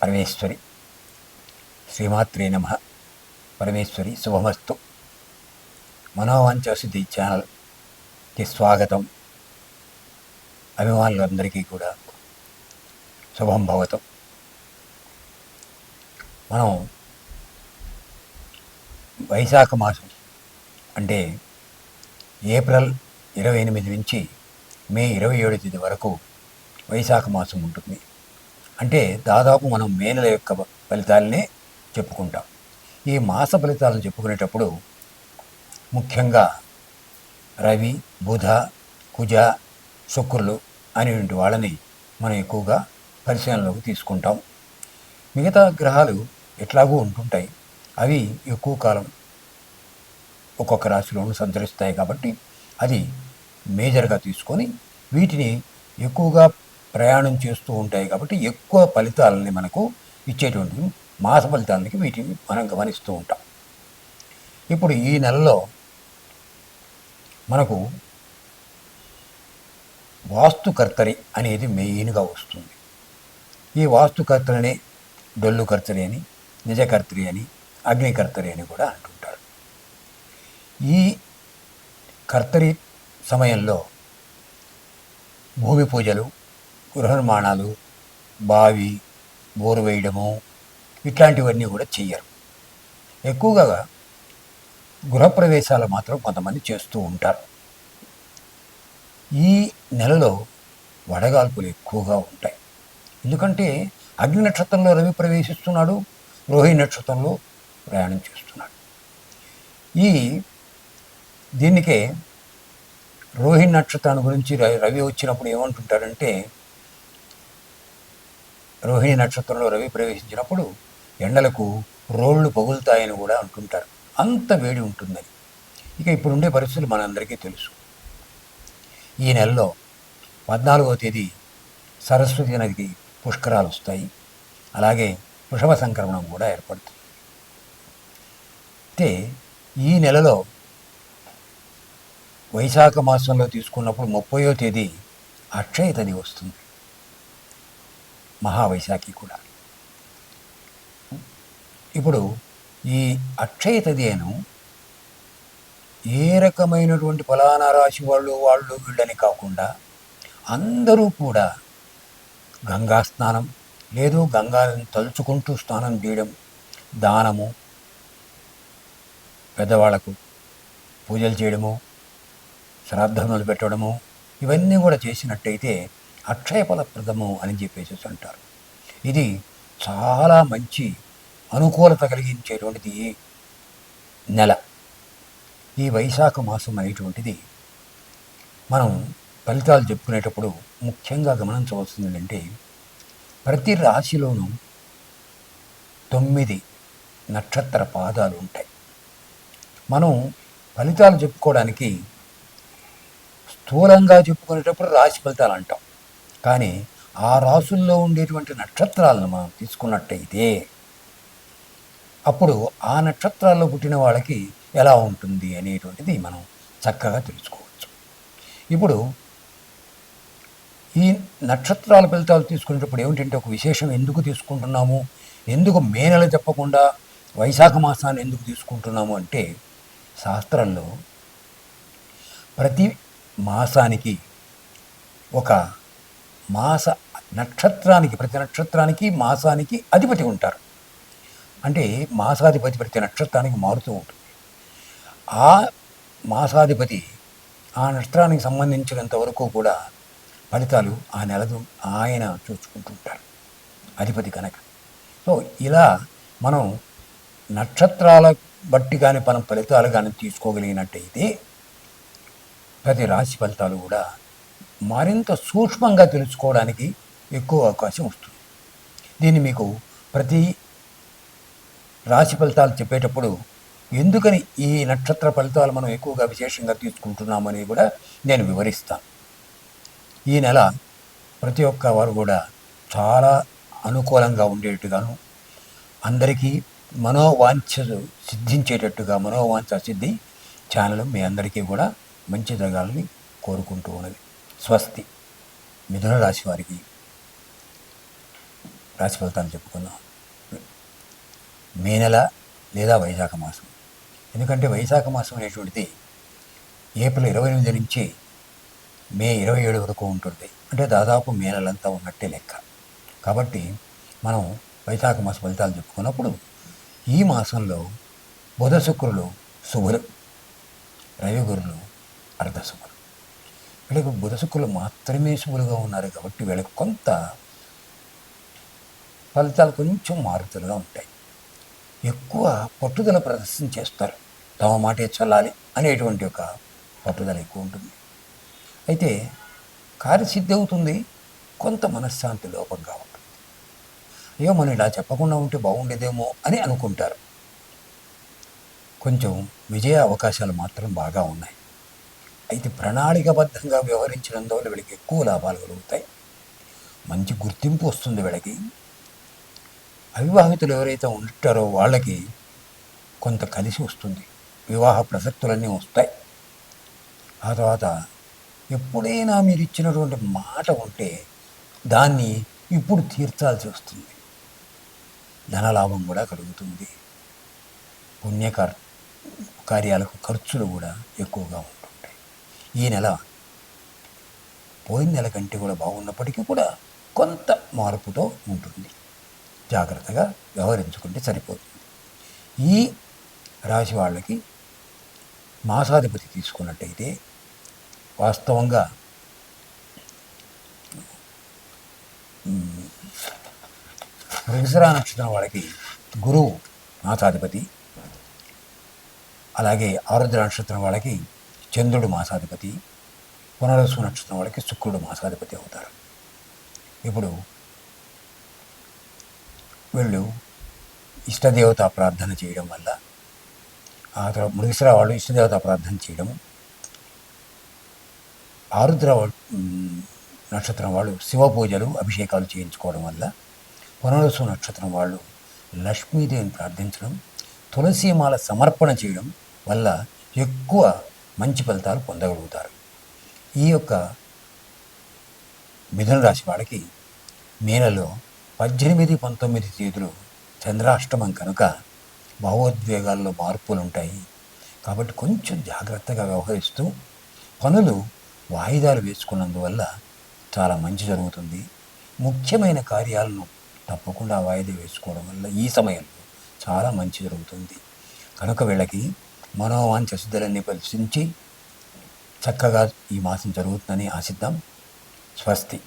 పరమేశ్వరి. శ్రీమాత్రే నమః. పరమేశ్వరి శుభమస్తు. మనోవాంఛసిద్ధి ఛానల్కి స్వాగతం. అభిమానులందరికీ కూడా శుభం భవతం. మనం వైశాఖ మాసం అంటే ఏప్రిల్ 28 నుంచి మే 27 తేదీ వరకు వైశాఖ మాసం ఉంటుంది. అంటే దాదాపు మనం మే నెల యొక్క ఫలితాలనే చెప్పుకుంటాం. ఈ మాస ఫలితాలను చెప్పుకునేటప్పుడు ముఖ్యంగా రవి, బుధ, కుజ, శుక్రులు అనేటువంటి వాళ్ళని మనం ఎక్కువగా పరిశీలనలోకి తీసుకుంటాం. మిగతా గ్రహాలు ఎట్లాగూ ఉంటుంటాయి. అవి ఎక్కువ కాలం ఒక్కొక్క రాశిలోనూ సంచరిస్తాయి కాబట్టి అది మేజర్గా తీసుకొని వీటిని ఎక్కువగా ప్రయాణం చేస్తూ ఉంటాయి కాబట్టి ఎక్కువ ఫలితాలని మనకు ఇచ్చేటువంటి మాస ఫలితాలకి వీటిని మనం గమనిస్తూ ఉంటాం. ఇప్పుడు ఈ నెలలో మనకు వాస్తుకర్తరి అనేది మెయిన్గా వస్తుంది. ఈ వాస్తుకర్తరిని డొల్లు కర్తరి అని, నిజకర్తరి అని, అగ్నికర్తరి అని కూడా అంటుంటారు. ఈ కర్తరి సమయంలో భూమి పూజలు, గృహ నిర్మాణాలు, బావి, బోరు వేయడము ఇట్లాంటివన్నీ కూడా చెయ్యరు. ఎక్కువగా గృహప్రవేశాలు మాత్రం కొంతమంది చేస్తూ ఉంటారు. ఈ నెలలో వడగాల్పులు ఎక్కువగా ఉంటాయి. ఎందుకంటే అగ్ని నక్షత్రంలో రవి ప్రవేశిస్తున్నాడు, రోహిణి నక్షత్రంలో ప్రయాణం చేస్తున్నాడు. దీనికే రోహిణి నక్షత్రాన్ని గురించి రవి వచ్చినప్పుడు ఏమంటుంటారంటే, రోహిణి నక్షత్రంలో రవి ప్రవేశించినప్పుడు ఎండలకు రోళ్ళు పగులుతాయని కూడా అంటుంటారు. అంత వేడి ఉంటుందని. ఇక ఇప్పుడుండే పరిస్థితులు మనందరికీ తెలుసు. ఈ నెలలో 14వ తేదీ సరస్వతి నదికి పుష్కరాలు వస్తాయి. అలాగే వృషభ సంక్రమణం కూడా ఏర్పడుతుంది. అయితే ఈ నెలలో వైశాఖ మాసంలో తీసుకున్నప్పుడు 30వ తేదీ అక్షయ తది వస్తుంది, మహావైశాఖి కూడా. ఇప్పుడు ఈ అక్షయ తదిను ఏ రకమైనటువంటి ఫలానా రాశి వాళ్ళు వీళ్ళని కాకుండా అందరూ కూడా గంగా స్నానం, లేదు గంగాని తలుచుకుంటూ స్నానం చేయడం, దానము, పెద్దవాళ్లకు పూజలు చేయడము, శ్రాద్ధములు పెట్టడము, ఇవన్నీ కూడా చేసినట్టయితే అక్షయ ఫలప్రదము అని చెప్పేసి అంటారు. ఇది చాలా మంచి అనుకూలత కలిగించేటువంటిది ఈ నెల. ఈ వైశాఖ మాసం అనేటువంటిది మనం ఫలితాలు చెప్పుకునేటప్పుడు ముఖ్యంగా గమనించవలసింది ఏంటంటే, ప్రతి రాశిలోనూ 9 నక్షత్ర పాదాలు ఉంటాయి. మనం ఫలితాలు చెప్పుకోవడానికి స్థూలంగా చెప్పుకునేటప్పుడు రాశి ఫలితాలు అంటాం. కానీ ఆ రాశుల్లో ఉండేటువంటి నక్షత్రాలను మనం తీసుకున్నట్టయితే అప్పుడు ఆ నక్షత్రాల్లో పుట్టిన వాళ్ళకి ఎలా ఉంటుంది అనేటువంటిది మనం చక్కగా తెలుసుకోవచ్చు. ఇప్పుడు ఈ నక్షత్రాల ఫలితాలు తీసుకునేటప్పుడు ఏమిటంటే, ఒక విశేషం ఎందుకు తీసుకుంటున్నాము, ఎందుకు మే నెల చెప్పకుండా వైశాఖ మాసాన్ని ఎందుకు తీసుకుంటున్నాము అంటే, శాస్త్రంలో ప్రతి మాసానికి ఒక మాస నక్షత్రానికి, ప్రతి నక్షత్రానికి మాసానికి అధిపతి ఉంటారు. అంటే మాసాధిపతి ప్రతి నక్షత్రానికి మారుతూ ఉంటుంది. ఆ మాసాధిపతి ఆ నక్షత్రానికి సంబంధించినంత వరకు కూడా ఫలితాలు ఆ నెలలు ఆయన చూసుకుంటుంటారు, అధిపతి కనుక. సో ఇలా మనం నక్షత్రాల బట్టి కానీ మనం ఫలితాలు కానీ తీసుకోగలిగినట్టయితే ప్రతి రాశి ఫలితాలు కూడా మరింత సూక్ష్మంగా తెలుసుకోవడానికి ఎక్కువ అవకాశం వస్తుంది. దీన్ని మీకు ప్రతి రాశి ఫలితాలు చెప్పేటప్పుడు ఎందుకని ఈ నక్షత్ర ఫలితాలు మనం ఎక్కువగా విశేషంగా తీసుకుంటున్నామని కూడా నేను వివరిస్తాను. ఈ నెల ప్రతి ఒక్క వారు కూడా చాలా అనుకూలంగా ఉండేట్టుగాను, అందరికీ మనోవాంఛలు సిద్ధించేటట్టుగా మనోవాంఛ సిద్ధి ఛానల్ మీ అందరికీ కూడా మంచి జరగాలని కోరుకుంటూ ఉన్నది. స్వస్తి. మిథున రాశి వారికి రాశి ఫలితాలు చెప్పుకుందాం. మే నెల లేదా వైశాఖ మాసం. ఎందుకంటే వైశాఖ మాసం అనేటువంటిది ఏప్రిల్ 28 నుంచి మే 27 వరకు ఉంటుంది. అంటే దాదాపు మే నెలంతా ఉన్నట్టే లెక్క. కాబట్టి మనం వైశాఖ మాస ఫలితాలు చెప్పుకున్నప్పుడు ఈ మాసంలో బుధ శుక్రులు శుభులు, రవి గురులు అర్ధశుభులు. వీళ్ళకి బుధ శుక్రులు మాత్రమే శుభులుగా ఉన్నారు కాబట్టి వీళ్ళకి కొంత ఫలితాలు కొంచెం మారుతలుగా ఉంటాయి. ఎక్కువ పట్టుదల ప్రదర్శన చేస్తారు. తమ మాటే చల్లాలి అనేటువంటి ఒక పట్టుదల ఎక్కువ ఉంటుంది. అయితే కార్యసిద్ధి అవుతుంది, కొంత మనశ్శాంతి లోపంగా ఉంటుంది. అయ్యో మనం ఇలా చెప్పకుండా ఉంటే బాగుండేదేమో అని అనుకుంటారు. కొంచెం విజయ అవకాశాలు మాత్రం బాగా ఉన్నాయి. అయితే ప్రణాళికబద్ధంగా వ్యవహరించినందువల్ల వీళ్ళకి ఎక్కువ లాభాలు కలుగుతాయి. మంచి గుర్తింపు వస్తుంది వీళ్ళకి. అవివాహితులు ఎవరైతే ఉంటారో వాళ్ళకి కొంత కలిసి వస్తుంది. వివాహ ప్రసక్తులన్నీ వస్తాయి. ఆ తర్వాత ఎప్పుడైనా మీరు ఇచ్చినటువంటి మాట ఉంటే దాన్ని ఇప్పుడు తీర్చాల్సి వస్తుంది. ధనలాభం కూడా కలుగుతుంది. కార్యాలకు ఖర్చులు కూడా ఎక్కువగా ఉంటుంటాయి. ఈ నెల పోయిన నెల కంటే కూడా బాగున్నప్పటికీ కూడా కొంత మార్పుతో ఉంటుంది. జాగ్రత్తగా వ్యవహరించుకుంటే సరిపోతుంది. ఈ రాశి వాళ్ళకి మాసాధిపతి తీసుకున్నట్టయితే వాస్తవంగా మృగశిర నక్షత్రం వాళ్ళకి గురువు మాసాధిపతి, అలాగే ఆరుద్ర నక్షత్రం వాళ్ళకి చంద్రుడు మాసాధిపతి, పునర్వసు నక్షత్రం వాళ్ళకి శుక్రుడు మాసాధిపతి అవుతారు. ఇప్పుడు వీళ్ళు ఇష్టదేవత ప్రార్థన చేయడం వల్ల, ఆ తర్వాత మృగశిర వాళ్ళు ఇష్టదేవత ప్రార్థన చేయడము, ఆరుద్ర నక్షత్రం వాళ్ళు శివ పూజలు అభిషేకాలు చేయించుకోవడం వల్ల, పునర్వసు నక్షత్రం వాళ్ళు లక్ష్మీదేవిని ప్రార్థించడం, తులసీమాల సమర్పణ చేయడం వల్ల ఎక్కువ మంచి ఫలితాలు పొందగలుగుతారు. ఈ యొక్క మిథున రాశి వాళ్ళకి మే నెలలో 18, 19 తేదీలు చంద్రాష్టమం కనుక భావోద్వేగాల్లో మార్పులు ఉంటాయి. కాబట్టి కొంచెం జాగ్రత్తగా వ్యవహరిస్తూ పనులు వాయిదాలు వేసుకున్నందువల్ల చాలా మంచి జరుగుతుంది. ముఖ్యమైన కార్యాలను తప్పకుండా వాయిదా వేసుకోవడం వల్ల ఈ సమయంలో చాలా మంచి జరుగుతుంది. కనుక వీళ్ళకి మనోవాంఛ సిద్ధులన్నీ పరిశీలించి చక్కగా ఈ మాసం జరుగుతుందని ఆశిద్దాం. స్వస్తి.